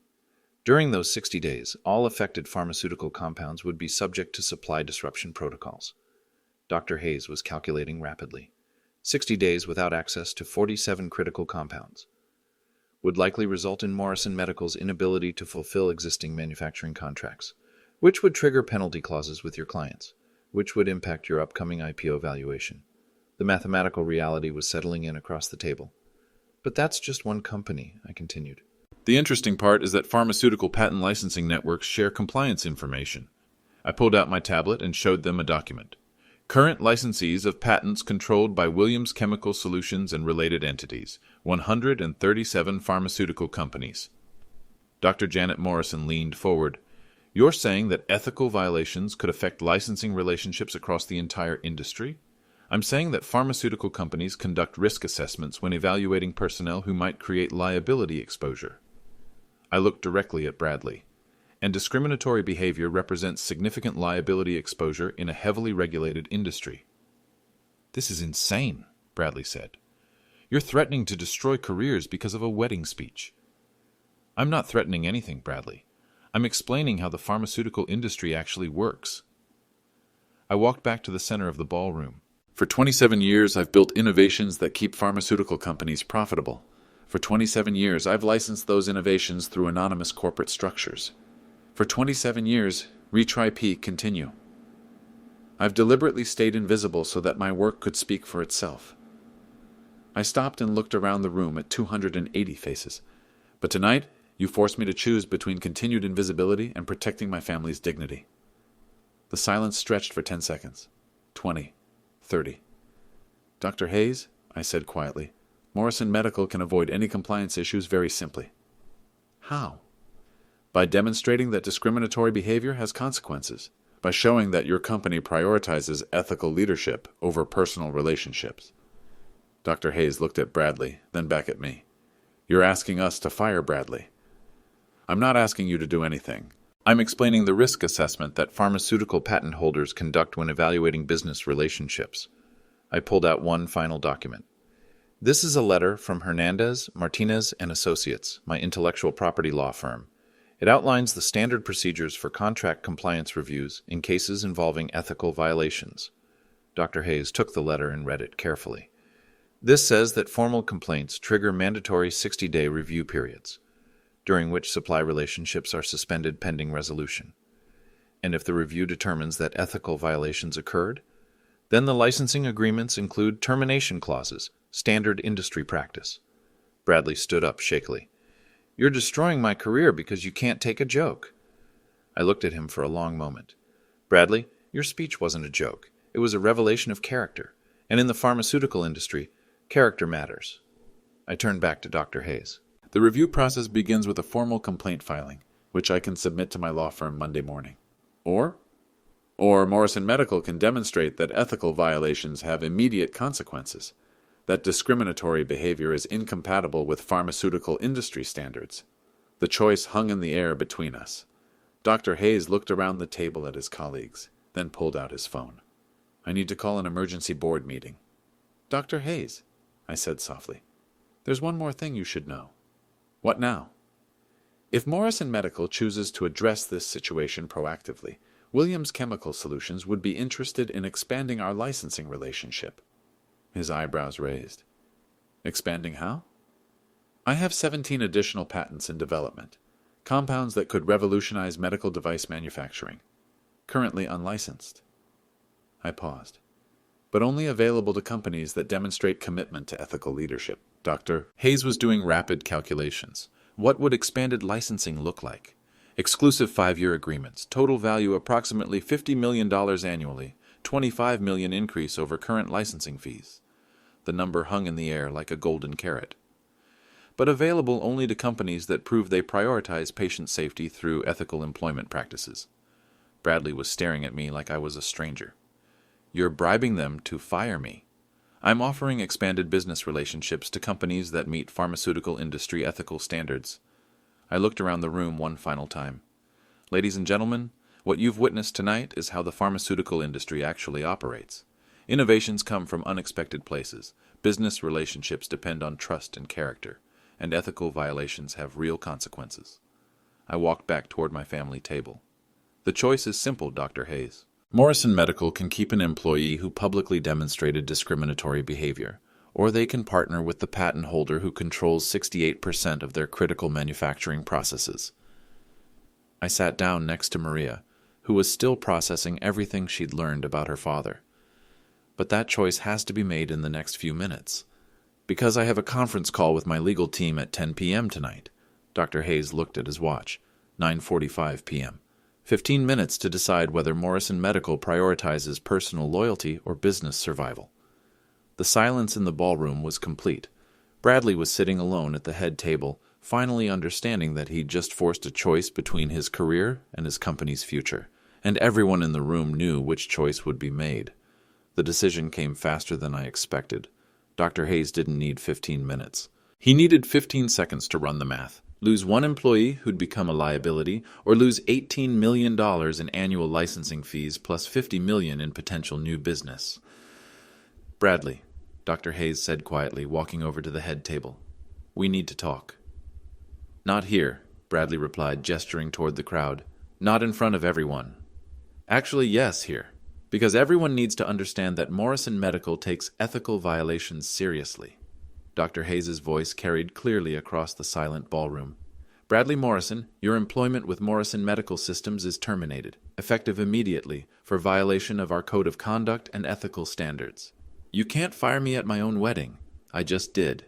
During those 60 days, all affected pharmaceutical compounds would be subject to supply disruption protocols. Dr. Hayes was calculating rapidly. 60 days without access to 47 critical compounds would likely result in Morrison Medical's inability to fulfill existing manufacturing contracts, which would trigger penalty clauses with your clients, which would impact your upcoming IPO valuation. The mathematical reality was settling in across the table. But that's just one company, I continued. The interesting part is that pharmaceutical patent licensing networks share compliance information. I pulled out my tablet and showed them a document. Current licensees of patents controlled by Williams Chemical Solutions and related entities, 137 pharmaceutical companies. Dr. Janet Morrison leaned forward. You're saying that ethical violations could affect licensing relationships across the entire industry? I'm saying that pharmaceutical companies conduct risk assessments when evaluating personnel who might create liability exposure. I looked directly at Bradley. And discriminatory behavior represents significant liability exposure in a heavily regulated industry. This is insane, Bradley said. You're threatening to destroy careers because of a wedding speech. I'm not threatening anything, Bradley. I'm explaining how the pharmaceutical industry actually works. I walked back to the center of the ballroom. For 27 years, I've built innovations that keep pharmaceutical companies profitable. For 27 years, I've licensed those innovations through anonymous corporate structures. For 27 years, retry continue. I've deliberately stayed invisible so that my work could speak for itself. I stopped and looked around the room at 280 faces. But tonight, you forced me to choose between continued invisibility and protecting my family's dignity. The silence stretched for 10 seconds. 20. 30. Dr. Hayes, I said quietly, Morrison Medical can avoid any compliance issues very simply. How? By demonstrating that discriminatory behavior has consequences, by showing that your company prioritizes ethical leadership over personal relationships. Dr. Hayes looked at Bradley, then back at me. You're asking us to fire Bradley. I'm not asking you to do anything. I'm explaining the risk assessment that pharmaceutical patent holders conduct when evaluating business relationships. I pulled out one final document. This is a letter from Hernandez, Martinez & Associates, my intellectual property law firm. It outlines the standard procedures for contract compliance reviews in cases involving ethical violations. Dr. Hayes took the letter and read it carefully. This says that formal complaints trigger mandatory 60-day review periods, during which supply relationships are suspended pending resolution. And if the review determines that ethical violations occurred, then the licensing agreements include termination clauses, standard industry practice. Bradley stood up shakily. You're destroying my career because you can't take a joke. I looked at him for a long moment. Bradley, your speech wasn't a joke. It was a revelation of character. And in the pharmaceutical industry, character matters. I turned back to Dr. Hayes. The review process begins with a formal complaint filing, which I can submit to my law firm Monday morning. Or Morrison Medical can demonstrate that ethical violations have immediate consequences. that discriminatory behavior is incompatible with pharmaceutical industry standards. The choice hung in the air between us. Dr. Hayes looked around the table at his colleagues, then pulled out his phone. "I need to call an emergency board meeting." "Dr. Hayes," I said softly, "there's one more thing you should know." "What now?" "If Morrison Medical chooses to address this situation proactively, Williams Chemical Solutions would be interested in expanding our licensing relationship." His eyebrows raised. "Expanding how?" "I have 17 additional patents in development, compounds that could revolutionize medical device manufacturing, currently unlicensed." I paused. "But only available to companies that demonstrate commitment to ethical leadership." Dr. Hayes was doing rapid calculations. What would expanded licensing look like? Exclusive 5-year agreements, total value approximately $50 million annually, $25 million increase over current licensing fees. The number hung in the air like a golden carrot. But available only to companies that prove they prioritize patient safety through ethical employment practices. Bradley was staring at me like I was a stranger. "You're bribing them to fire me." "I'm offering expanded business relationships to companies that meet pharmaceutical industry ethical standards." I looked around the room one final time. "Ladies and gentlemen, what you've witnessed tonight is how the pharmaceutical industry actually operates. Innovations come from unexpected places, business relationships depend on trust and character, and ethical violations have real consequences." I walked back toward my family table. "The choice is simple, Dr. Hayes. Morrison Medical can keep an employee who publicly demonstrated discriminatory behavior, or they can partner with the patent holder who controls 68% of their critical manufacturing processes." I sat down next to Maria, who was still processing everything she'd learned about her father. "But that choice has to be made in the next few minutes. Because I have a conference call with my legal team at 10 p.m. tonight." Dr. Hayes looked at his watch. 9:45 p.m. 15 minutes to decide whether Morrison Medical prioritizes personal loyalty or business survival. The silence in the ballroom was complete. Bradley was sitting alone at the head table, finally understanding that he'd just forced a choice between his career and his company's future, and everyone in the room knew which choice would be made. The decision came faster than I expected. Dr. Hayes didn't need 15 minutes. He needed 15 seconds to run the math. Lose one employee who'd become a liability, or lose $18 million in annual licensing fees plus $50 million in potential new business. "Bradley," Dr. Hayes said quietly, walking over to the head table, "we need to talk." "Not here," Bradley replied, gesturing toward the crowd. "Not in front of everyone." "Actually, yes, here. Because everyone needs to understand that Morrison Medical takes ethical violations seriously." Dr. Hayes' voice carried clearly across the silent ballroom. "Bradley Morrison, your employment with Morrison Medical Systems is terminated, effective immediately, for violation of our Code of Conduct and ethical standards. You can't fire me at my own wedding. I just did.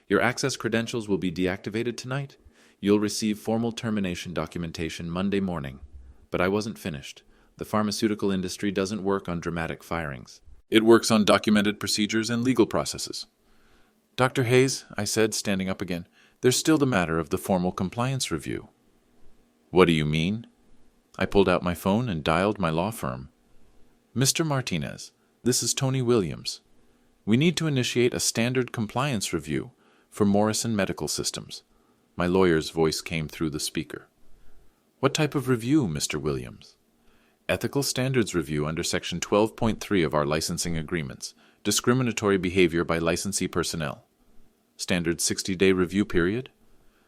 Your access credentials will be deactivated tonight. You'll receive formal termination documentation Monday morning. But I wasn't finished. The pharmaceutical industry doesn't work on dramatic firings. It works on documented procedures and legal processes." "Dr. Hayes," I said, standing up again, "there's still the matter of the formal compliance review." "What do you mean?" I pulled out my phone and dialed my law firm. "Mr. Martinez, this is Tony Williams. We need to initiate a standard compliance review for Morrison Medical Systems." My lawyer's voice came through the speaker. "What type of review, Mr. Williams?" "Ethical standards review under Section 12.3 of our licensing agreements. Discriminatory behavior by licensee personnel." "Standard 60-day review period?"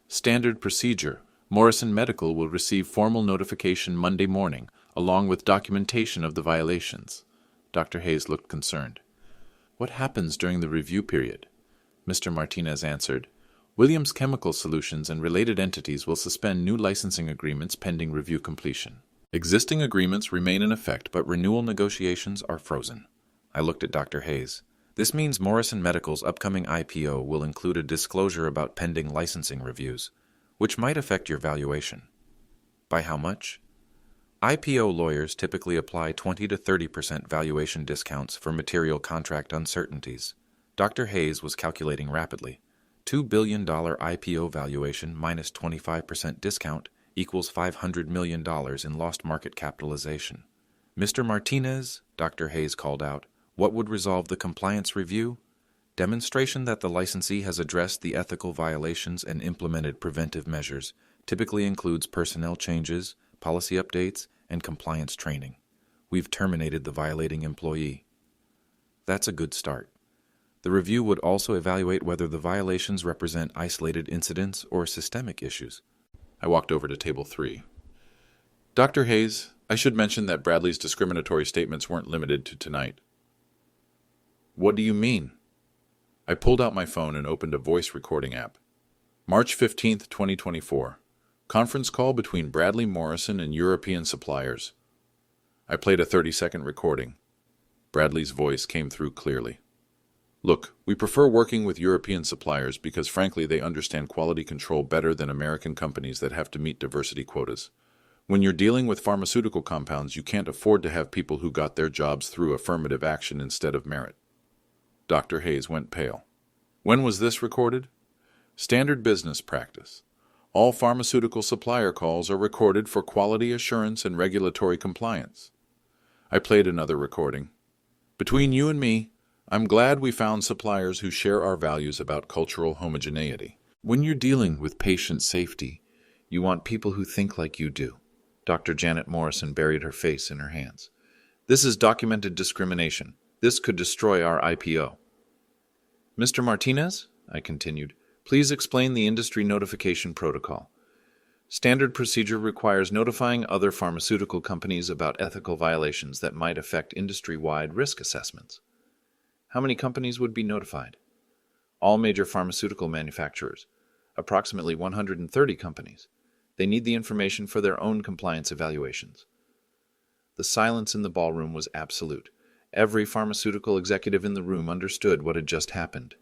"Standard procedure. Morrison Medical will receive formal notification Monday morning, along with documentation of the violations." Dr. Hayes looked concerned. "What happens during the review period?" Mr. Martinez answered, "Williams Chemical Solutions and related entities will suspend new licensing agreements pending review completion. Existing agreements remain in effect, but renewal negotiations are frozen." I looked at Dr. Hayes. "This means Morrison Medical's upcoming IPO will include a disclosure about pending licensing reviews, which might affect your valuation." "By how much?" "IPO lawyers typically apply 20 to 30% valuation discounts for material contract uncertainties." Dr. Hayes was calculating rapidly. $2 billion IPO valuation minus 25% discount equals $500 million in lost market capitalization. "Mr. Martinez," Dr. Hayes called out, "what would resolve the compliance review?" Demonstration that the licensee has addressed the ethical violations and implemented preventive measures typically includes personnel changes, policy updates, and compliance training. We've terminated the violating employee. That's a good start. The review would also evaluate whether the violations represent isolated incidents or systemic issues. I walked over to table 3. Dr. Hayes, I should mention that Bradley's discriminatory statements weren't limited to tonight. What do you mean? I pulled out my phone and opened a voice recording app. March 15th, 2024. Conference call between Bradley Morrison and European suppliers. I played a 30-second recording. Bradley's voice came through clearly. Look, we prefer working with European suppliers because frankly they understand quality control better than American companies that have to meet diversity quotas. When you're dealing with pharmaceutical compounds, you can't afford to have people who got their jobs through affirmative action instead of merit. Dr. Hayes went pale. When was this recorded? Standard business practice. All pharmaceutical supplier calls are recorded for quality assurance and regulatory compliance. I played another recording. Between you and me, I'm glad we found suppliers who share our values about cultural homogeneity. When you're dealing with patient safety, you want people who think like you do. Dr. Janet Morrison buried her face in her hands. This is documented discrimination. This could destroy our IPO. Mr. Martinez, I continued, please explain the industry notification protocol. Standard procedure requires notifying other pharmaceutical companies about ethical violations that might affect industry-wide risk assessments. How many companies would be notified? All major pharmaceutical manufacturers, approximately 130 companies. They need the information for their own compliance evaluations. The silence in the ballroom was absolute. Every pharmaceutical executive in the room understood what had just happened.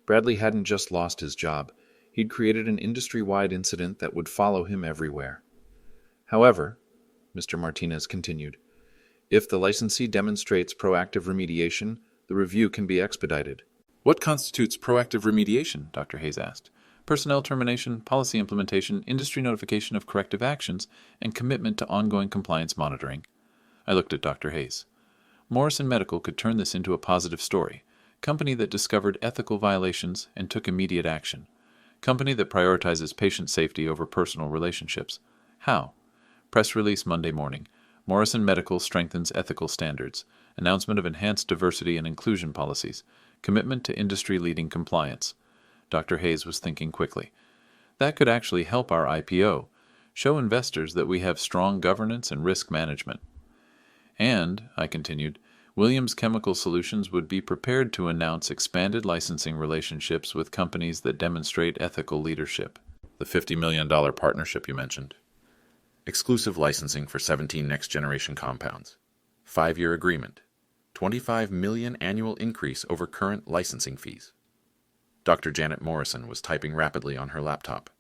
Bradley hadn't just lost his job. He'd created an industry-wide incident that would follow him everywhere. However, Mr. Martinez continued, if the licensee demonstrates proactive remediation, the review can be expedited. What constitutes proactive remediation? Dr. Hayes asked. Personnel termination, policy implementation, industry notification of corrective actions, and commitment to ongoing compliance monitoring. I looked at Dr. Hayes. Morrison Medical could turn this into a positive story. Company that discovered ethical violations and took immediate action. Company that prioritizes patient safety over personal relationships. How? Press release Monday morning. Morrison Medical strengthens ethical standards. Announcement of enhanced diversity and inclusion policies. Commitment to industry-leading compliance. Dr. Hayes was thinking quickly. That could actually help our IPO. Show investors that we have strong governance and risk management. And, I continued, Williams Chemical Solutions would be prepared to announce expanded licensing relationships with companies that demonstrate ethical leadership. The $50 million partnership you mentioned. Exclusive licensing for 17 next-generation compounds. 5-year agreement. $25 million annual increase over current licensing fees. Dr. Janet Morrison was typing rapidly on her laptop.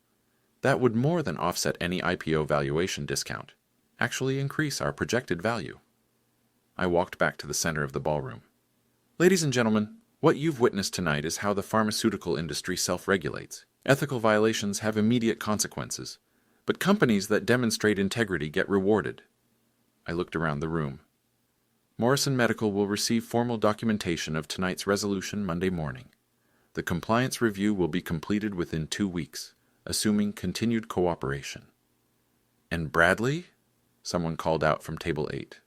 That would more than offset any IPO valuation discount. Actually increase our projected value. I walked back to the center of the ballroom. Ladies and gentlemen, what you've witnessed tonight is how the pharmaceutical industry self-regulates. Ethical violations have immediate consequences, but companies that demonstrate integrity get rewarded. I looked around the room. Morrison Medical will receive formal documentation of tonight's resolution Monday morning. The compliance review will be completed within 2 weeks, assuming continued cooperation. And Bradley? Someone called out from table 8.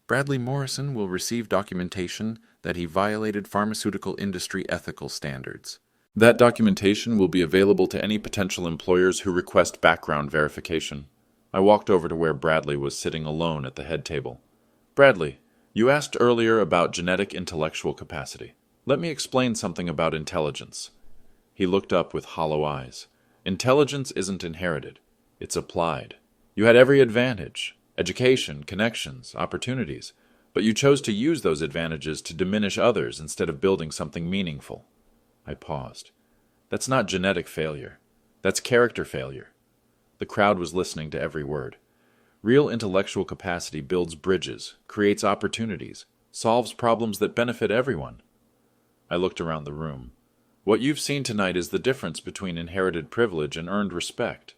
Bradley Morrison will receive documentation that he violated pharmaceutical industry ethical standards. That documentation will be available to any potential employers who request background verification. I walked over to where Bradley was sitting alone at the head table. Bradley, you asked earlier about genetic intellectual capacity. Let me explain something about intelligence. He looked up with hollow eyes. Intelligence isn't inherited. It's applied. You had every advantage. Education, connections, opportunities. But you chose to use those advantages to diminish others instead of building something meaningful. I paused. That's not genetic failure. That's character failure. The crowd was listening to every word. Real intellectual capacity builds bridges, creates opportunities, solves problems that benefit everyone. I looked around the room. What you've seen tonight is the difference between inherited privilege and earned respect.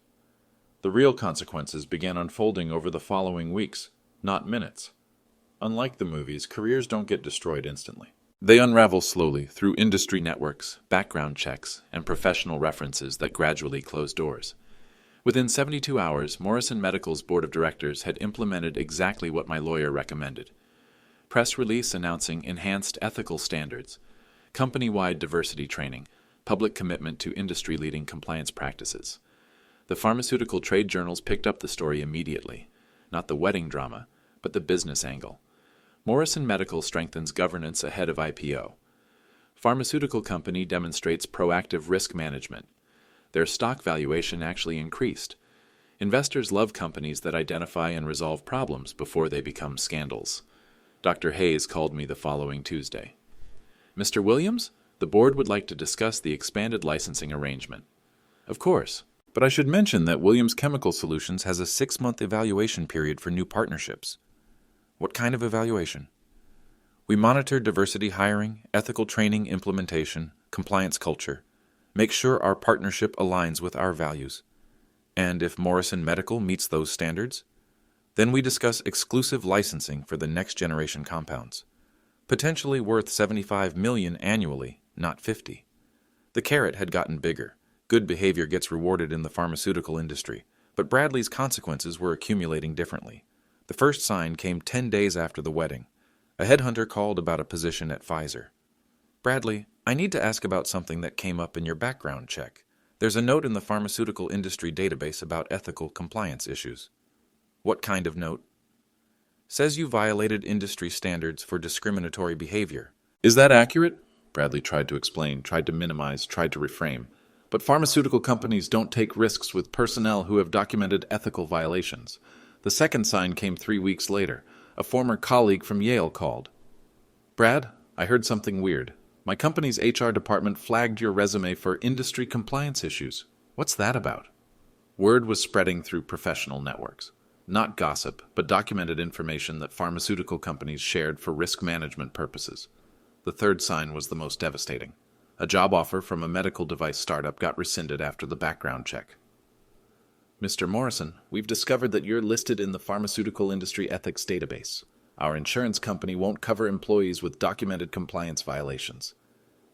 The real consequences began unfolding over the following weeks, not minutes. Unlike the movies, careers don't get destroyed instantly. They unravel slowly through industry networks, background checks, and professional references that gradually close doors. Within 72 hours, Morrison Medical's board of directors had implemented exactly what my lawyer recommended. Press release announcing enhanced ethical standards, company-wide diversity training, public commitment to industry-leading compliance practices. The pharmaceutical trade journals picked up the story immediately, not the wedding drama, but the business angle. Morrison Medical strengthens governance ahead of IPO. Pharmaceutical company demonstrates proactive risk management. Their stock valuation actually increased. Investors love companies that identify and resolve problems before they become scandals. Dr. Hayes called me the following Tuesday. Mr. Williams, the board would like to discuss the expanded licensing arrangement. Of course, but I should mention that Williams Chemical Solutions has a 6-month evaluation period for new partnerships. What kind of evaluation? We monitor diversity hiring, ethical training implementation, compliance culture, make sure our partnership aligns with our values. And if Morrison Medical meets those standards, then we discuss exclusive licensing for the next generation compounds, potentially worth $75 million annually, not 50. The carrot had gotten bigger. Good behavior gets rewarded in the pharmaceutical industry, but Bradley's consequences were accumulating differently. The first sign came 10 days after the wedding. A headhunter called about a position at Pfizer. Bradley, I need to ask about something that came up in your background check. There's a note in the pharmaceutical industry database about ethical compliance issues. What kind of note? Says you violated industry standards for discriminatory behavior. Is that accurate? Bradley tried to explain, tried to minimize, tried to reframe. But pharmaceutical companies don't take risks with personnel who have documented ethical violations. The second sign came 3 weeks later. A former colleague from Yale called. Brad, I heard something weird. My company's HR department flagged your resume for industry compliance issues. What's that about? Word was spreading through professional networks. Not gossip, but documented information that pharmaceutical companies shared for risk management purposes. The third sign was the most devastating. A job offer from a medical device startup got rescinded after the background check. Mr. Morrison, we've discovered that you're listed in the pharmaceutical industry ethics database. Our insurance company won't cover employees with documented compliance violations.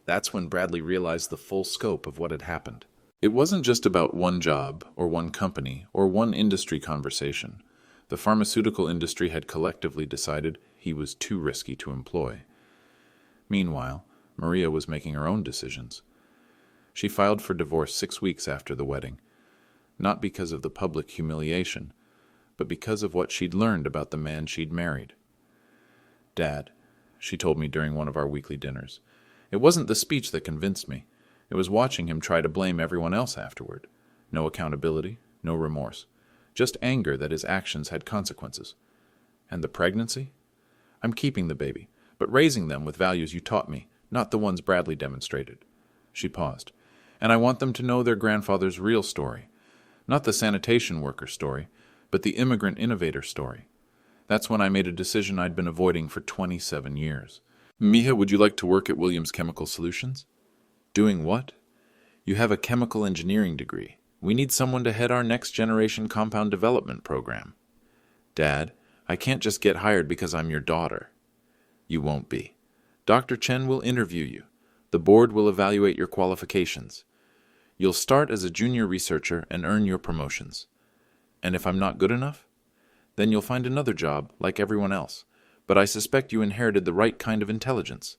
That's when Bradley realized the full scope of what had happened. It wasn't just about one job, or one company, or one industry conversation. The pharmaceutical industry had collectively decided he was too risky to employ. Meanwhile, Maria was making her own decisions. She filed for divorce 6 weeks after the wedding. Not because of the public humiliation, but because of what she'd learned about the man she'd married. Dad, she told me during one of our weekly dinners, it wasn't the speech that convinced me. It was watching him try to blame everyone else afterward. No accountability, no remorse. Just anger that his actions had consequences. And the pregnancy? I'm keeping the baby, but raising them with values you taught me, not the ones Bradley demonstrated. She paused. And I want them to know their grandfather's real story. Not the sanitation worker story, but the immigrant innovator story. That's when I made a decision I'd been avoiding for 27 years. Mija, would you like to work at Williams Chemical Solutions? Doing what? You have a chemical engineering degree. We need someone to head our next generation compound development program. Dad, I can't just get hired because I'm your daughter. You won't be. Dr. Chen will interview you. The board will evaluate your qualifications. You'll start as a junior researcher and earn your promotions. And if I'm not good enough, then you'll find another job like everyone else. But I suspect you inherited the right kind of intelligence.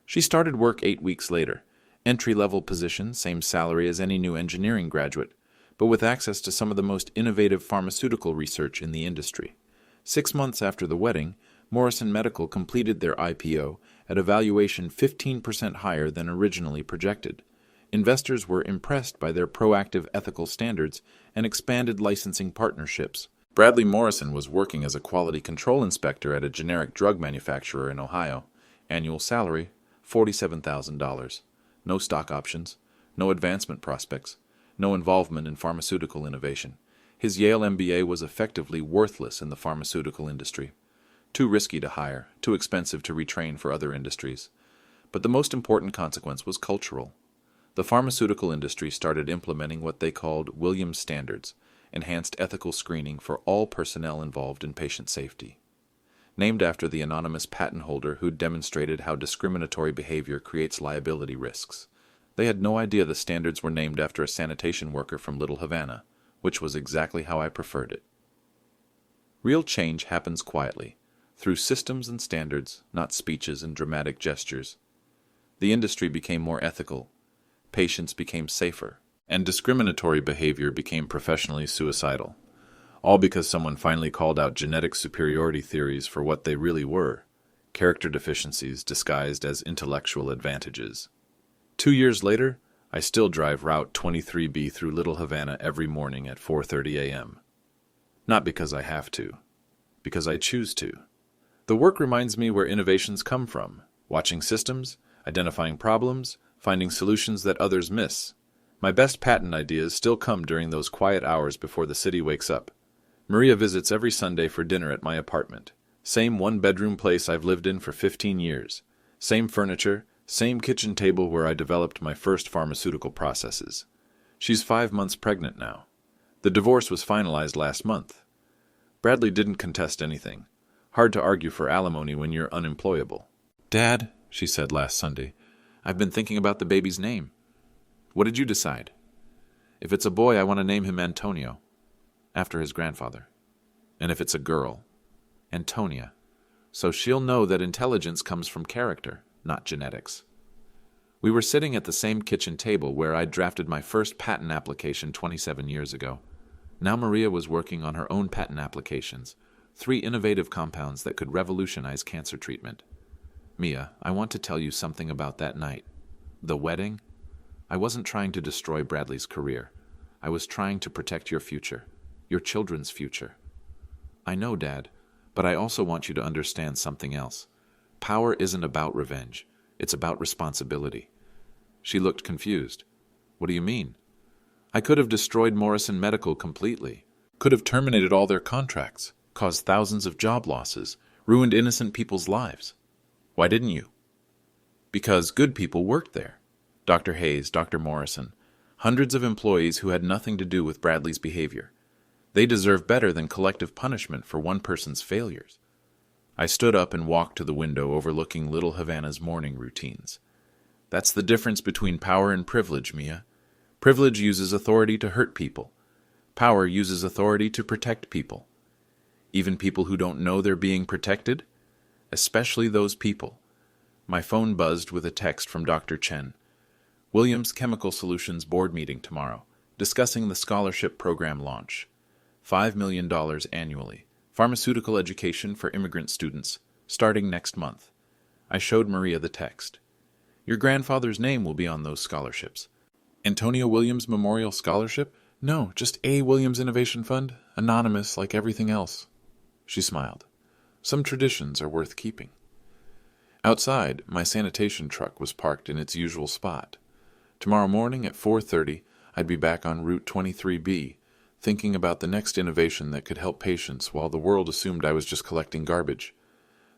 She started work 8 weeks later. Entry-level position, same salary as any new engineering graduate, but with access to some of the most innovative pharmaceutical research in the industry. 6 months after the wedding, Morrison Medical completed their IPO at a valuation 15% higher than originally projected. Investors were impressed by their proactive ethical standards and expanded licensing partnerships. Bradley Morrison was working as a quality control inspector at a generic drug manufacturer in Ohio. Annual salary, $47,000. No stock options, no advancement prospects, no involvement in pharmaceutical innovation. His Yale MBA was effectively worthless in the pharmaceutical industry. Too risky to hire, too expensive to retrain for other industries. But the most important consequence was cultural. The pharmaceutical industry started implementing what they called Williams Standards, enhanced ethical screening for all personnel involved in patient safety. named after the anonymous patent holder who demonstrated how discriminatory behavior creates liability risks. They had no idea the standards were named after a sanitation worker from Little Havana, which was exactly how I preferred it. Real change happens quietly, through systems and standards, not speeches and dramatic gestures. The industry became more ethical, patients became safer, and discriminatory behavior became professionally suicidal. All because someone finally called out genetic superiority theories for what they really were, character deficiencies disguised as intellectual advantages. 2 years later, I still drive Route 23B through Little Havana every morning at 4:30 a.m. Not because I have to, because I choose to. The work reminds me where innovations come from, watching systems, identifying problems, finding solutions that others miss. My best patent ideas still come during those quiet hours before the city wakes up. Maria visits every Sunday for dinner at my apartment. Same one-bedroom place I've lived in for 15 years. Same furniture, same kitchen table where I developed my first pharmaceutical processes. She's 5 months pregnant now. The divorce was finalized last month. Bradley didn't contest anything. Hard to argue for alimony when you're unemployable. "Dad," she said last Sunday, "I've been thinking about the baby's name. What did you decide? If it's a boy, I want to name him Antonio, after his grandfather. And if it's a girl, Antonia, so she'll know that intelligence comes from character, not genetics." We were sitting at the same kitchen table where I'd drafted my first patent application 27 years ago. Now Maria was working on her own patent applications, 3 innovative compounds that could revolutionize cancer treatment. "Mia, I want to tell you something about that night. The wedding? I wasn't trying to destroy Bradley's career. I was trying to protect your future, your children's future." "I know, Dad, but I also want you to understand something else. Power isn't about revenge. It's about responsibility." She looked confused. "What do you mean?" "I could have destroyed Morrison Medical completely. Could have terminated all their contracts, caused thousands of job losses, ruined innocent people's lives. Why didn't you?" "Because good people worked there. Dr. Hayes, Dr. Morrison, hundreds of employees who had nothing to do with Bradley's behavior. They deserve better than collective punishment for one person's failures." I stood up and walked to the window overlooking Little Havana's morning routines. "That's the difference between power and privilege, Mia. Privilege uses authority to hurt people. Power uses authority to protect people. Even people who don't know they're being protected, especially those people." My phone buzzed with a text from Dr. Chen. "Williams Chemical Solutions board meeting tomorrow, discussing the scholarship program launch. $5 million annually. Pharmaceutical education for immigrant students, starting next month." I showed Maria the text. "Your grandfather's name will be on those scholarships." "Antonio Williams Memorial Scholarship? No, just A. Williams Innovation Fund, anonymous like everything else." She smiled. "Some traditions are worth keeping." Outside, my sanitation truck was parked in its usual spot. Tomorrow morning at 4:30, I'd be back on Route 23B, thinking about the next innovation that could help patients while the world assumed I was just collecting garbage.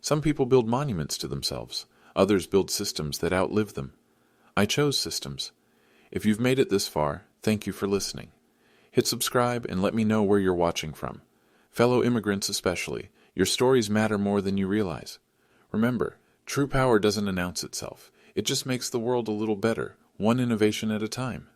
Some people build monuments to themselves. Others build systems that outlive them. I chose systems. If you've made it this far, thank you for listening. Hit subscribe and let me know where you're watching from. Fellow immigrants especially, your stories matter more than you realize. Remember, true power doesn't announce itself. It just makes the world a little better, one innovation at a time.